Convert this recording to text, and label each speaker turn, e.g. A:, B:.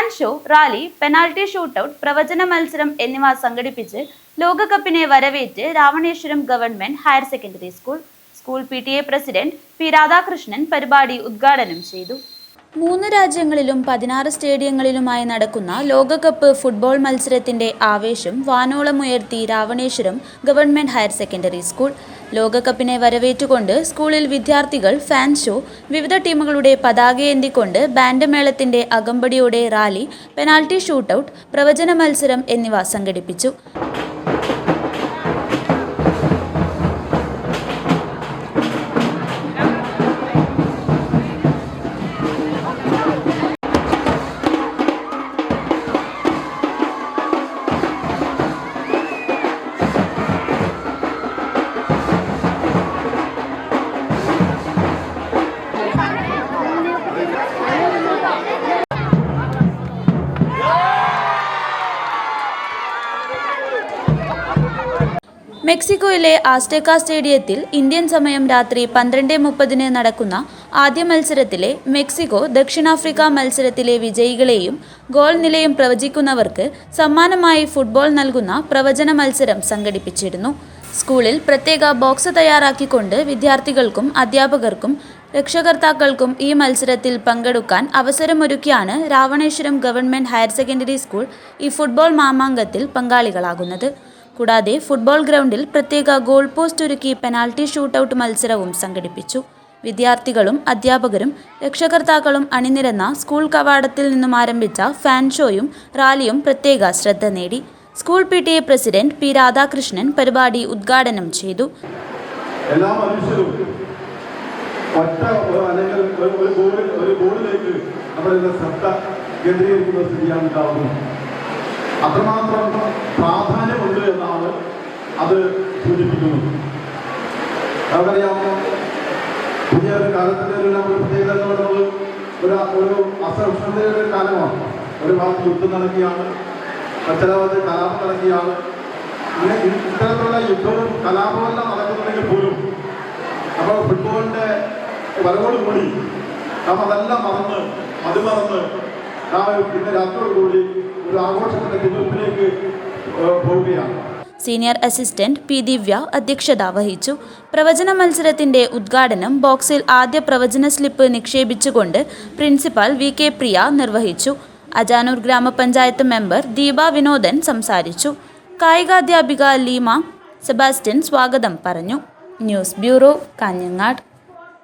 A: Fan show, rally, penalty shootout, പ്രവചന മത്സരം എന്നിവ സംഘടിപ്പിച്ച് ലോകകപ്പിനെ വരവേറ്റ് Ravaneshwaram government higher secondary school PTA president P Radhakrishnan പരിപാടി ഉദ്ഘാടനം ചെയ്തു. 3 രാജ്യങ്ങളിലും 16 സ്റ്റേഡിയങ്ങളിലുമായി നടക്കുന്ന ലോകകപ്പ് ഫുട്ബോൾ മത്സരത്തിന്റെ ആവേശം വാനോളമുയർത്തി Ravaneshwaram government higher secondary school. ലോകകപ്പിനെ വരവേറ്റുകൊണ്ട് സ്കൂളിൽ വിദ്യാർത്ഥികൾ ഫാൻ ഷോ, വിവിധ ടീമുകളുടെ പതാകയേന്തിക്കൊണ്ട് ബാൻഡ് മേളത്തിന്റെ അകമ്പടിയോടെ റാലി, പെനാൽറ്റി ഷൂട്ടൌട്ട്, പ്രവചന മത്സരം എന്നിവ സംഘടിപ്പിച്ചു. മെക്സിക്കോയിലെ ആസ്റ്റേക്ക സ്റ്റേഡിയത്തിൽ ഇന്ത്യൻ സമയം രാത്രി 12:30 നടക്കുന്ന ആദ്യ മത്സരത്തിലെ മെക്സിക്കോ ദക്ഷിണാഫ്രിക്ക മത്സരത്തിലെ വിജയികളെയും ഗോൾ നിലയും പ്രവചിക്കുന്നവർക്ക് സമ്മാനമായി ഫുട്ബോൾ നൽകുന്ന പ്രവചന മത്സരം സംഘടിപ്പിച്ചിരുന്നു. സ്കൂളിൽ പ്രത്യേക ബോക്സ് തയ്യാറാക്കിക്കൊണ്ട് വിദ്യാർത്ഥികൾക്കും അധ്യാപകർക്കും രക്ഷകർത്താക്കൾക്കും ഈ മത്സരത്തിൽ പങ്കെടുക്കാൻ അവസരമൊരുക്കിയാണ് Ravaneshwaram government higher secondary school ഈ ഫുട്ബോൾ മാമാങ്കത്തിൽ പങ്കാളികളാകുന്നത്. കൂടാതെ ഫുട്ബോൾ ഗ്രൗണ്ടിൽ പ്രത്യേക ഗോൾ പോസ്റ്റ് ഒരുക്കി പെനാൽറ്റി ഷൂട്ടൌട്ട് മത്സരവും സംഘടിപ്പിച്ചു. വിദ്യാർത്ഥികളും അധ്യാപകരും രക്ഷകർത്താക്കളും അണിനിരന്ന സ്കൂൾ കവാടത്തിൽ നിന്നും ആരംഭിച്ച ഫാൻ ഷോയും റാലിയും പ്രത്യേക ശ്രദ്ധ നേടി. School PTA president P Radhakrishnan പരിപാടി ഉദ്ഘാടനം ചെയ്തു.
B: അത്രമാത്രം പ്രാധാന്യമുണ്ട് എന്നാണ് അത് സൂചിപ്പിക്കുന്നത്. നമുക്കറിയാം, പുതിയ ഒരു കാലത്തിൻ്റെ ഒരു പ്രത്യേകത എന്ന് പറയുന്നത് ഒരു അസഹിഷ്ണുതയുടെ ഒരു കാലമാണ്. ഒരു ഭാഗത്ത് യുദ്ധം നടക്കുകയാണ്, ചില ഭാഗത്ത് കലാപം നടക്കുകയാണ്. ഇങ്ങനെ ഇത്തരത്തിലുള്ള യുദ്ധവും കലാപമെല്ലാം നടക്കുന്നുണ്ടെങ്കിൽ പോലും നമ്മൾ ഫുട്ബോളിൻ്റെ വരവോടുകൂടി നാം അതെല്ലാം മതിമറന്ന് നാം ഇന്ന് രാത്രിയോടുകൂടി ഒരു ആഘോഷത്തിന്റെ തിരുവപ്പിലേക്ക് പോവുകയാണ്.
A: സീനിയർ അസിസ്റ്റന്റ് പി ദിവ്യ അധ്യക്ഷത വഹിച്ചു. പ്രവചന മത്സരത്തിന്റെ ഉദ്ഘാടനം ബോക്സിൽ ആദ്യ പ്രവചന സ്ലിപ്പ് നിക്ഷേപിച്ചുകൊണ്ട് പ്രിൻസിപ്പൽ VK പ്രിയ നിർവഹിച്ചു. അജാനൂർ ഗ്രാമപഞ്ചായത്ത് മെമ്പർ ദീപ വിനോദൻ സംസാരിച്ചു. കായികാധ്യാപിക ലീമ സെബാസ്റ്റ്യൻ സ്വാഗതം പറഞ്ഞു. News bureau, Kanhangad.